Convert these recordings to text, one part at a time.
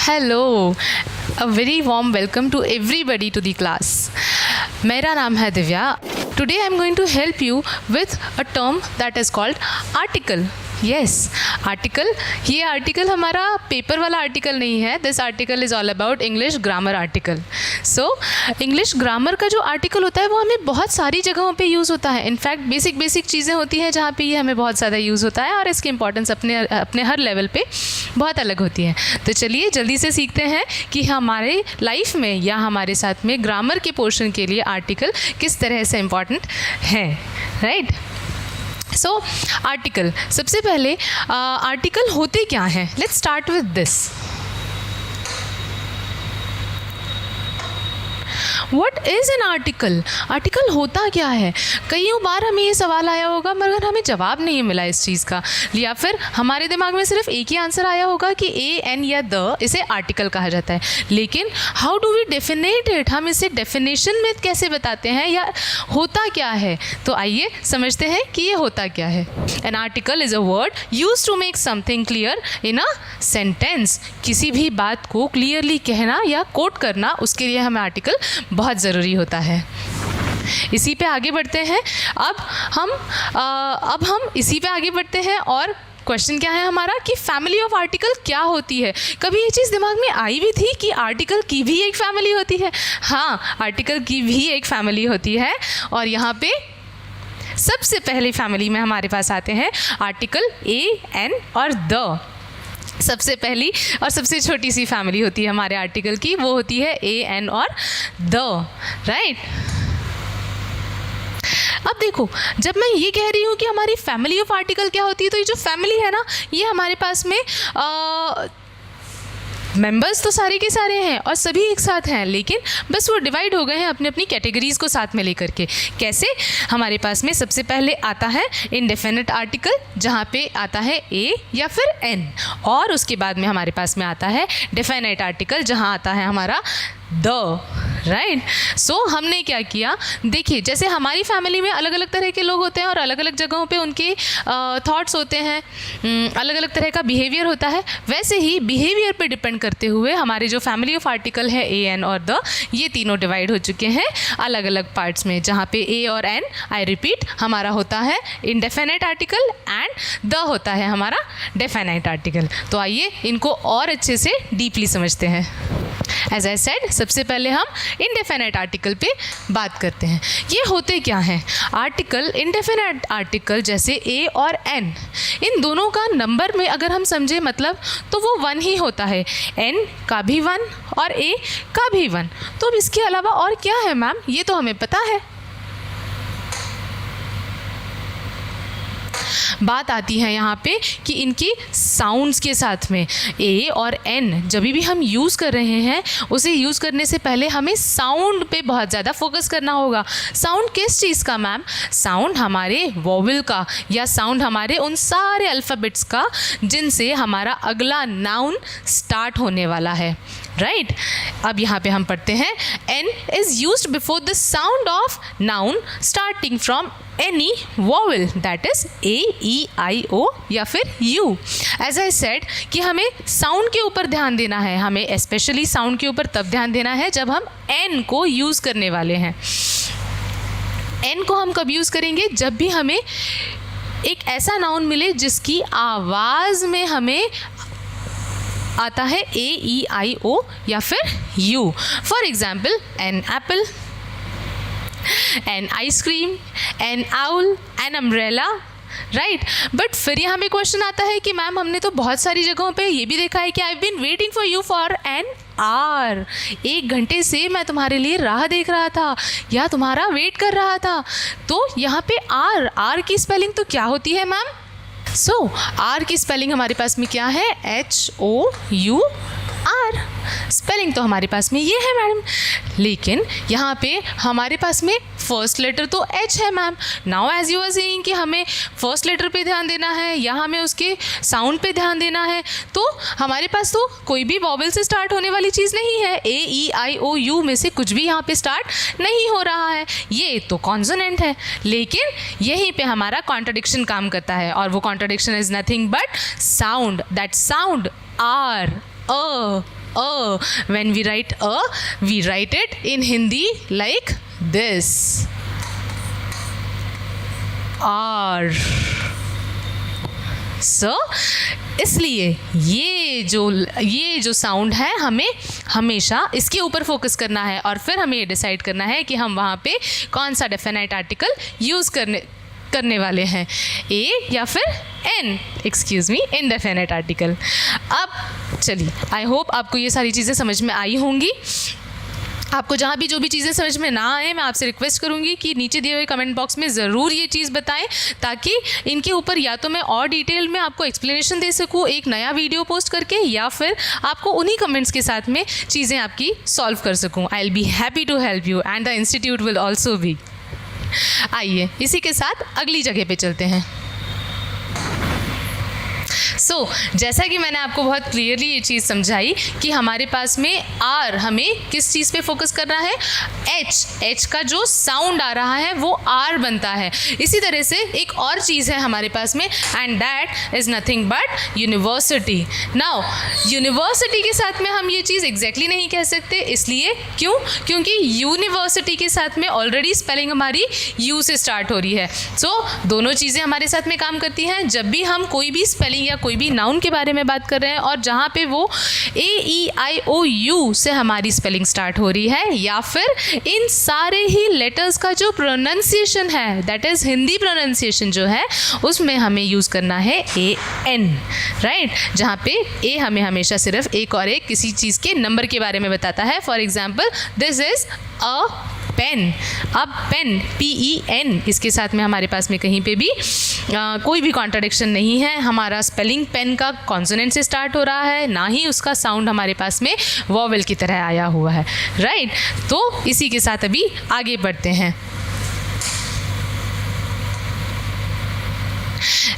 Hello, a very warm welcome to everybody to the class. मेरा नाम है Divya. Today I am going to help you with a term that is called article. Yes, article. ये article हमारा paper वाला article नहीं है। This article is all about English grammar article. So English grammar का जो आर्टिकल होता है वो हमें बहुत सारी जगहों पे यूज़ होता है। इनफैक्ट बेसिक चीज़ें होती हैं जहाँ पे ये हमें बहुत ज़्यादा यूज़ होता है और इसकी इंपॉर्टेंस अपने हर लेवल पे बहुत अलग होती है। तो चलिए जल्दी से सीखते हैं कि हमारे लाइफ में या हमारे साथ में ग्रामर के पोर्शन के लिए आर्टिकल किस तरह से इम्पॉर्टेंट है। राइट। सो आर्टिकल, सबसे पहले आर्टिकल होते क्या हैं? Let's start with this. What is an article? Article होता क्या है? कई बार हमें ये सवाल आया होगा मगर हमें जवाब नहीं मिला इस चीज़ का, या फिर हमारे दिमाग में सिर्फ एक ही आंसर आया होगा कि ए एन या द, इसे आर्टिकल कहा जाता है। लेकिन how do we definite it? हम इसे डेफिनेशन में कैसे बताते हैं या होता क्या है? तो आइए समझते हैं कि ये होता क्या है। An article is a word use to make something clear in a sentence. किसी भी बात को क्लियरली कहना या कोट करना, उसके लिए हमें आर्टिकल बहुत ज़रूरी होता है। इसी पे आगे बढ़ते हैं। अब हम इसी पे आगे बढ़ते हैं और क्वेश्चन क्या है हमारा कि फैमिली ऑफ आर्टिकल क्या होती है? कभी ये चीज़ दिमाग में आई भी थी कि आर्टिकल की भी एक फैमिली होती है? हाँ, आर्टिकल की भी एक फैमिली होती है और यहाँ पे सबसे पहले फैमिली में हमारे पास आते हैं आर्टिकल ए एन और द। सबसे पहली और सबसे छोटी सी फैमिली होती है हमारे आर्टिकल की, वो होती है ए एन और द। राइट। अब देखो, जब मैं ये कह रही हूँ कि हमारी फैमिली ऑफ आर्टिकल क्या होती है, तो ये जो फैमिली है ना, ये हमारे पास में मेंबर्स तो सारे के सारे हैं और सभी एक साथ हैं, लेकिन बस वो डिवाइड हो गए हैं अपनी अपनी कैटेगरीज़ को साथ में लेकर के। कैसे? हमारे पास में सबसे पहले आता है इनडेफिनिट आर्टिकल, जहाँ पे आता है ए या फिर एन, और उसके बाद में हमारे पास में आता है डेफिनाइट आर्टिकल, जहाँ आता है हमारा द। राइट। सो हमने क्या किया, देखिए जैसे हमारी फैमिली में अलग अलग तरह के लोग होते हैं और अलग अलग जगहों पे उनके थॉट्स होते हैं, अलग अलग तरह का बिहेवियर होता है, वैसे ही बिहेवियर पे डिपेंड करते हुए हमारे जो फैमिली ऑफ आर्टिकल है ए एन और द, ये तीनों डिवाइड हो चुके हैं अलग अलग पार्ट्स में, जहाँ पे ए और एन, आई रिपीट, हमारा होता है इनडेफिनाइट आर्टिकल एंड द होता है हमारा डेफिनाइट आर्टिकल। तो आइए इनको और अच्छे से डीपली समझते हैं। एज आई सेड, सबसे पहले हम इनडेफिनाइट आर्टिकल पे बात करते हैं। ये होते क्या हैं? आर्टिकल, इनडेफिनाइट आर्टिकल जैसे ए और एन, इन दोनों का नंबर में अगर हम समझे मतलब, तो वो 1 ही होता है। एन का भी 1 और ए का भी 1। तो अब इसके अलावा और क्या है मैम? ये तो हमें पता है। बात आती है यहाँ पे कि इनकी साउंड्स के साथ में ए और एन जब भी हम यूज़ कर रहे हैं, उसे यूज़ करने से पहले हमें साउंड पे बहुत ज़्यादा फोकस करना होगा। साउंड किस चीज़ का मैम? साउंड हमारे वोवेल का, या साउंड हमारे उन सारे अल्फ़ाबेट्स का जिनसे हमारा अगला नाउन स्टार्ट होने वाला है। राइट। अब यहाँ पे हम पढ़ते हैं an is used before the sound of noun starting from any vowel, that is A E I O या फिर यू। एज आई सेड कि हमें साउंड के ऊपर ध्यान देना है, हमें स्पेशली साउंड के ऊपर तब ध्यान देना है जब हम एन को यूज़ करने वाले हैं। एन को हम कब यूज़ करेंगे? जब भी हमें एक ऐसा नाउन मिले जिसकी आवाज़ में हमें आता है ए ई आई ओ या फिर U. For example, an apple, an ice cream, an owl, an umbrella. Right. But फिर यहाँ पे क्वेश्चन आता है कि मैम हमने तो बहुत सारी जगहों पे ये भी देखा है कि I have been waiting for you for an hour. 1 घंटे से मैं तुम्हारे लिए राह देख रहा था या तुम्हारा वेट कर रहा था। तो यहाँ पे आर की स्पेलिंग तो क्या होती है मैम? सो आर की स्पेलिंग हमारे पास में क्या है? HOUR। स्पेलिंग तो हमारे पास में ये है मैडम, लेकिन यहाँ पे हमारे पास में फर्स्ट लेटर तो एच है ma'am. Now as you are saying कि हमें फर्स्ट लेटर पे ध्यान देना है या हमें उसके साउंड पे ध्यान देना है, तो हमारे पास तो कोई भी वॉवेल से स्टार्ट होने वाली चीज़ नहीं है। ए ई आई ओ यू में से कुछ भी यहाँ पे स्टार्ट नहीं हो रहा है, ये तो कॉन्सोनेंट है। लेकिन यहीं पे हमारा कॉन्ट्रडिक्शन काम करता है, और वो contradiction is nothing but sound. That sound are, When we write a, we write it in Hindi like this. R. So, इसलिए ये जो साउंड है हमें हमेशा इसके ऊपर फोकस करना है और फिर हमें ये डिसाइड करना है कि हम वहाँ पे कौन सा डेफिनेट आर्टिकल यूज़ करने वाले हैं, ए या फिर an, excuse me, indefinite article. अब चलिए, आई होप आपको ये सारी चीज़ें समझ में आई होंगी। आपको जहाँ भी जो भी चीज़ें समझ में ना आए, मैं आपसे रिक्वेस्ट करूँगी कि नीचे दिए हुए कमेंट बॉक्स में ज़रूर ये चीज़ बताएं, ताकि इनके ऊपर या तो मैं और डिटेल में आपको एक्सप्लेनेशन दे सकूँ एक नया वीडियो पोस्ट करके, या फिर आपको उन्हीं कमेंट्स के साथ में चीज़ें आपकी सॉल्व कर सकूँ। I will be happy to help you and the institute will also be. आइए इसी के साथ अगली जगह पे चलते हैं। जैसा कि मैंने आपको बहुत क्लियरली ये चीज़ समझाई कि हमारे पास में आर, हमें किस चीज़ पे फोकस करना है, एच का जो साउंड आ रहा है वो आर बनता है। इसी तरह से एक और चीज़ है हमारे पास में, and that is nothing but university. Now university के साथ में हम ये चीज़ एग्जैक्टली नहीं कह सकते, इसलिए क्योंकि यूनिवर्सिटी के साथ में ऑलरेडी स्पेलिंग हमारी यू से स्टार्ट हो रही है। दोनों चीज़ें हमारे साथ में काम करती हैं। जब भी हम कोई भी स्पेलिंग या कोई भी नाउन के बारे में बात कर रहे हैं और जहाँ पे वो AEIOU से हमारी स्पेलिंग स्टार्ट हो रही है, या फिर इन सारे ही लेटर्स का जो प्रोनाउंसिएशन है, दैट इज़ हिंदी प्रोनाउंसिएशन जो है, उसमें हमें यूज़ करना है AN, राइट, जहाँ पे ए हमें हमेशा सिर्फ एक और एक किसी चीज़ के नंबर के बारे में बताता है। For example, this is a pen. अब पेन, PEN, इसके साथ में हमारे पास में कहीं पे भी कोई भी कॉन्ट्राडिक्शन नहीं है। हमारा स्पेलिंग पेन का कॉन्सोनेंट से स्टार्ट हो रहा है, ना ही उसका साउंड हमारे पास में वॉवेल की तरह आया हुआ है, राइट। तो इसी के साथ अभी आगे बढ़ते हैं।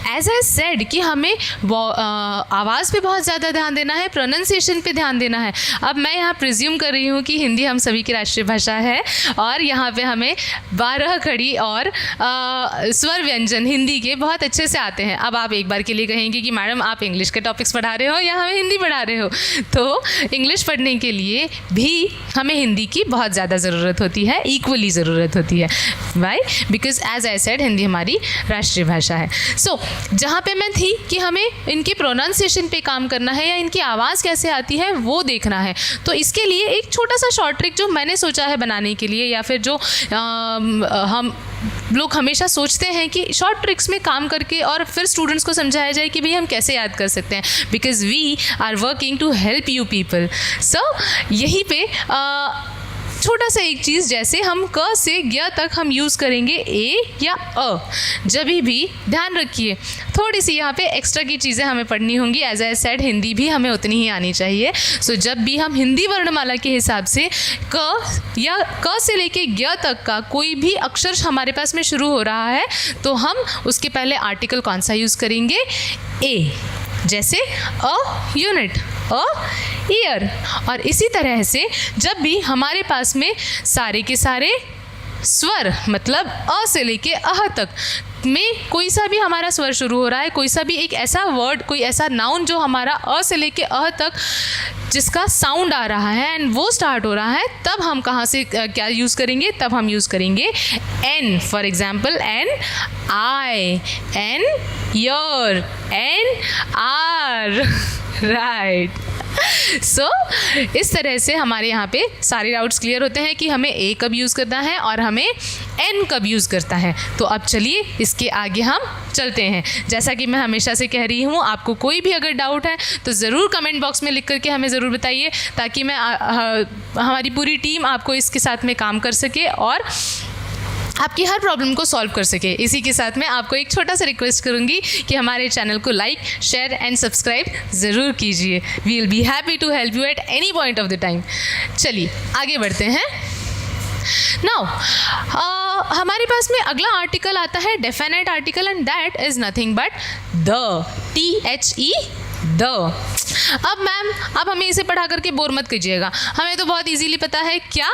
एज आई सेड कि हमें आवाज़ पे बहुत ज़्यादा ध्यान देना है, प्रोनाउंसिएशन पे ध्यान देना है। अब मैं यहाँ प्रिज्यूम कर रही हूँ कि हिंदी हम सभी की राष्ट्रीय भाषा है और यहाँ पे हमें 12 खड़ी और स्वर व्यंजन हिंदी के बहुत अच्छे से आते हैं। अब आप एक बार के लिए कहेंगे कि मैडम आप इंग्लिश के टॉपिक्स पढ़ा रहे हो या हमें हिंदी पढ़ा रहे हो, तो इंग्लिश पढ़ने के लिए भी हमें हिंदी की बहुत ज़्यादा ज़रूरत होती है, इक्वली ज़रूरत होती है। Why? Because as I said Hindi हमारी राष्ट्रीय भाषा है। जहाँ पे मैं थी कि हमें इनके प्रोनाउंसिएशन पे काम करना है या इनकी आवाज़ कैसे आती है वो देखना है। तो इसके लिए एक छोटा सा शॉर्ट ट्रिक जो मैंने सोचा है बनाने के लिए, या फिर जो हम लोग हमेशा सोचते हैं कि शॉर्ट ट्रिक्स में काम करके और फिर स्टूडेंट्स को समझाया जाए कि भाई हम कैसे याद कर सकते हैं, because we are working to help you people. So यहीं पे छोटा सा एक चीज़, जैसे हम क से ग तक हम यूज़ करेंगे ए या अ, जब भी ध्यान रखिए थोड़ी सी यहाँ पे एक्स्ट्रा की चीज़ें हमें पढ़नी होंगी। एज आई सेड हिंदी भी हमें उतनी ही आनी चाहिए। सो जब भी हम हिंदी वर्णमाला के हिसाब से क से लेके ग तक का कोई भी अक्षर हमारे पास में शुरू हो रहा है, तो हम उसके पहले आर्टिकल कौन सा यूज़ करेंगे, ए, जैसे अ यूनिट, अ ईयर। और इसी तरह से जब भी हमारे पास में सारे के सारे स्वर, मतलब अ से लेके अह तक में कोई सा भी हमारा स्वर शुरू हो रहा है, कोई सा भी एक ऐसा वर्ड, कोई ऐसा नाउन जो हमारा अ से लेके अह तक जिसका साउंड आ रहा है एंड वो स्टार्ट हो रहा है, तब हम कहाँ से क्या यूज़ करेंगे, तब हम यूज़ करेंगे an. For example an I, an your, an R, right. So इस तरह से हमारे यहाँ पे सारे डाउट्स क्लियर होते हैं कि हमें ए कब यूज़ करना है और हमें एन कब यूज़ करता है। तो अब चलिए इसके आगे हम चलते हैं। जैसा कि मैं हमेशा से कह रही हूँ, आपको कोई भी अगर डाउट है तो ज़रूर कमेंट बॉक्स में लिख करके हमें ज़रूर बताइए, ताकि मैं हमारी पूरी टीम आपको इसके साथ में काम कर सके और आपकी हर प्रॉब्लम को सॉल्व कर सके। इसी के साथ में आपको एक छोटा सा रिक्वेस्ट करूंगी कि हमारे चैनल को लाइक, शेयर एंड सब्सक्राइब ज़रूर कीजिए। We will be happy to help you at any point of the time. चलिए आगे बढ़ते हैं। नाउ हमारे पास में अगला आर्टिकल आता है definite article, and that is nothing but the, THE, the. अब मैम आप हमें इसे पढ़ा करके बोर मत कीजिएगा, हमें तो बहुत इजीली पता है क्या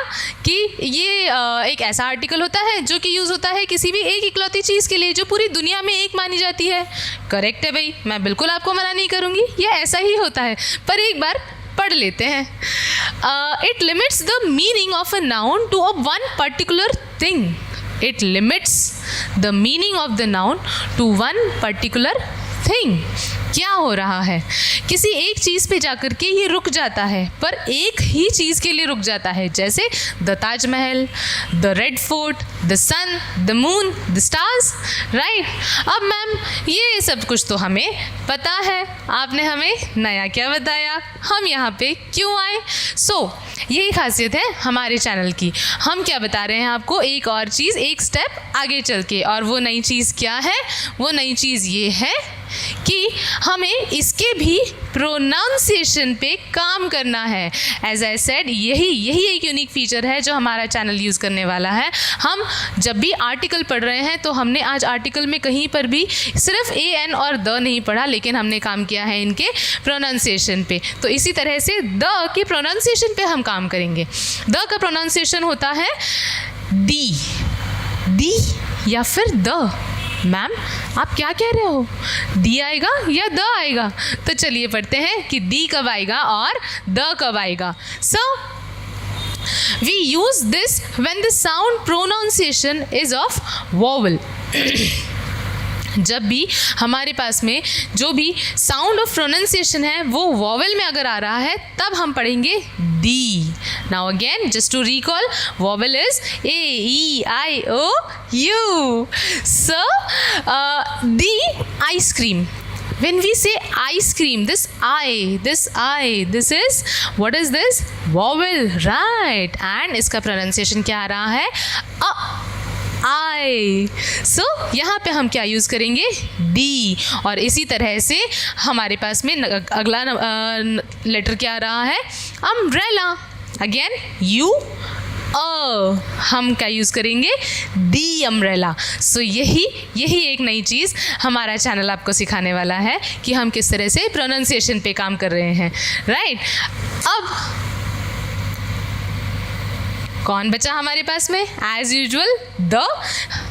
कि ये एक ऐसा आर्टिकल होता है जो कि यूज़ होता है किसी भी एक इकलौती चीज़ के लिए जो पूरी दुनिया में एक मानी जाती है। करेक्ट है भाई, मैं बिल्कुल आपको मना नहीं करूँगी, ये ऐसा ही होता है। पर एक बार पढ़ लेते हैं. It limits the meaning of a noun to a one particular thing. It limits the meaning of the noun to one particular thing. क्या हो रहा है, किसी एक चीज़ पे जाकर के ये रुक जाता है, पर एक ही चीज़ के लिए रुक जाता है, जैसे the Taj Mahal, the red fort, the sun, the moon, the stars, right. अब मैम ये सब कुछ तो हमें पता है, आपने हमें नया क्या बताया, हम यहाँ पे क्यों आए. यही खासियत है हमारे चैनल की. हम क्या बता रहे हैं आपको, एक और चीज़ एक स्टेप आगे चल के, और वो नई चीज़ क्या है, वो नई चीज़ ये है कि हमें इसके भी प्रोनाउंसिएशन पे काम करना है. एज आई सेड, यही एक यूनिक फीचर है जो हमारा चैनल यूज़ करने वाला है. हम जब भी आर्टिकल पढ़ रहे हैं तो हमने आज आर्टिकल में कहीं पर भी सिर्फ ए एन और द नहीं पढ़ा, लेकिन हमने काम किया है इनके प्रोनाउंसिएशन पे. तो इसी तरह से द के प्रोनाउंसिएशन पे हम काम करेंगे. द का प्रोनाउंसिएशन होता है डी या फिर द. मैम आप क्या कह रहे हो, डी आएगा या द आएगा? तो चलिए पढ़ते हैं कि डी कब आएगा और द कब आएगा. So we use this when the sound pronunciation is of vowel. जब भी हमारे पास में जो भी साउंड ऑफ प्रोनाउंसिएशन है वो वॉवल में अगर आ रहा है, तब हम पढ़ेंगे the. Now again just to recall, vowel is A E I O U. So the ice cream. When we say ice cream, this is, what is this? Vowel, right? And इसका pronunciation क्या आ रहा है? आई. सो यहाँ पे हम क्या यूज़ करेंगे, D. और इसी तरह से हमारे पास में अगला लेटर क्या आ रहा है, अम्ब्रेला. अगेन यू हम क्या यूज़ करेंगे, डी अम्ब्रेला. सो यही एक नई चीज़ हमारा चैनल आपको सिखाने वाला है कि हम किस तरह से प्रोनाउंसिएशन पे काम कर रहे हैं, राइट. अब कौन बचा हमारे पास में, एज यूजुअल द,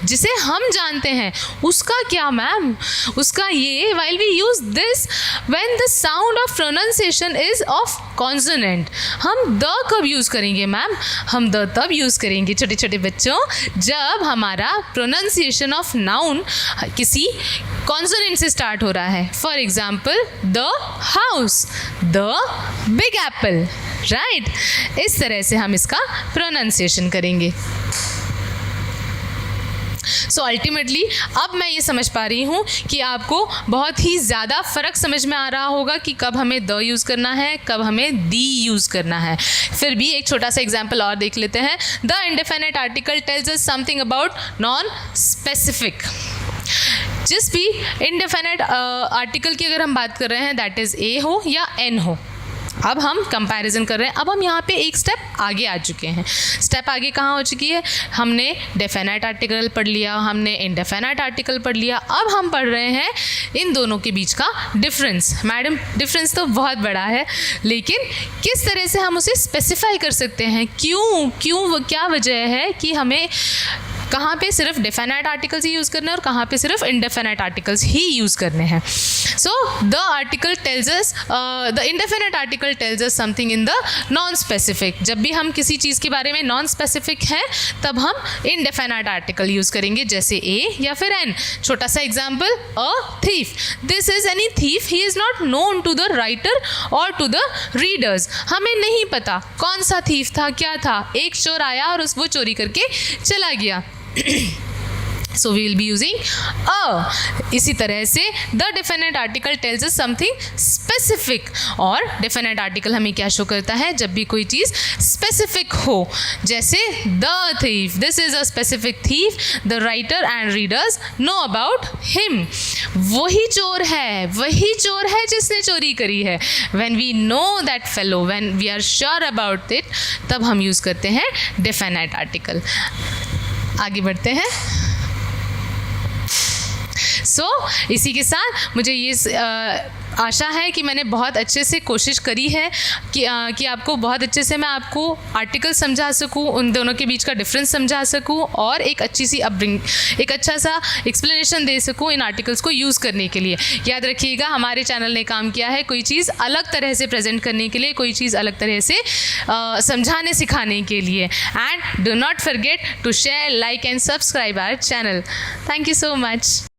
जिसे हम जानते हैं. उसका क्या मैम, उसका ये, while we use this when the sound of pronunciation is of consonant. हम द कब यूज़ करेंगे मैम, हम द तब यूज़ करेंगे छोटे छोटे बच्चों, जब हमारा प्रोनाउंसिएशन ऑफ नाउन किसी कॉन्सोनेंट से स्टार्ट हो रहा है. For example the house, the big apple, right. इस तरह से हम इसका प्रोनाउंसिएशन करेंगे. सो अल्टीमेटली अब मैं ये समझ पा रही हूँ कि आपको बहुत ही ज़्यादा फ़र्क समझ में आ रहा होगा कि कब हमें द यूज़ करना है, कब हमें दी यूज़ करना है. फिर भी एक छोटा सा एग्जाम्पल और देख लेते हैं. The indefinite article tells us something about non specific. जिस भी इंडेफिनिट आर्टिकल की अगर हम बात कर रहे हैं, दैट इज़ ए हो या एन हो. अब हम कंपैरिजन कर रहे हैं. अब हम यहाँ पे एक स्टेप आगे आ चुके हैं. स्टेप आगे कहाँ हो चुकी है, हमने डेफिनाइट आर्टिकल पढ़ लिया, हमने इनडेफिनाइट आर्टिकल पढ़ लिया. अब हम पढ़ रहे हैं इन दोनों के बीच का डिफरेंस. मैडम डिफरेंस तो बहुत बड़ा है, लेकिन किस तरह से हम उसे स्पेसिफाई कर सकते हैं, क्यों क्या वजह है कि हमें कहाँ पे सिर्फ डेफिनाइट आर्टिकल्स ही यूज़ करने हैं और कहाँ पे सिर्फ इनडेफिनाइट आर्टिकल्स ही यूज़ करने हैं. So the article tells us, the indefinite article tells us something in the non specific. जब भी हम किसी चीज़ के बारे में नॉन स्पेसिफिक है, तब हम इनडेफिनाइट आर्टिकल यूज़ करेंगे, जैसे ए या फिर एन. छोटा सा example, a thief. This is any thief, he is not known to the writer और टू द रीडर्स. हमें नहीं पता कौन सा थीफ था, क्या था. एक चोर आया और वो चोरी करके चला गया. So we will be using a. इसी तरह से the definite article tells us something specific. और definite article हमें क्या शो करता है, जब भी कोई चीज़ specific हो, जैसे the thief, this is a specific thief, the writer and readers know about him. वही चोर है जिसने चोरी करी है. When we know that fellow, when we are sure about it, तब हम यूज़ करते हैं definite article. आगे बढ़ते हैं. सो इसी के साथ मुझे ये आशा है कि मैंने बहुत अच्छे से कोशिश करी है कि आपको बहुत अच्छे से मैं आपको आर्टिकल समझा सकूं, उन दोनों के बीच का डिफरेंस समझा सकूं और एक एक अच्छा सा एक्सप्लेनेशन दे सकूं इन आर्टिकल्स को यूज़ करने के लिए। याद रखिएगा, हमारे चैनल ने काम किया है कोई चीज़ अलग तरह से प्रेजेंट करने के लिए, कोई चीज़ अलग तरह से समझाने सिखाने के लिए। And do not forget to share, like and subscribe our channel. Thank you so much.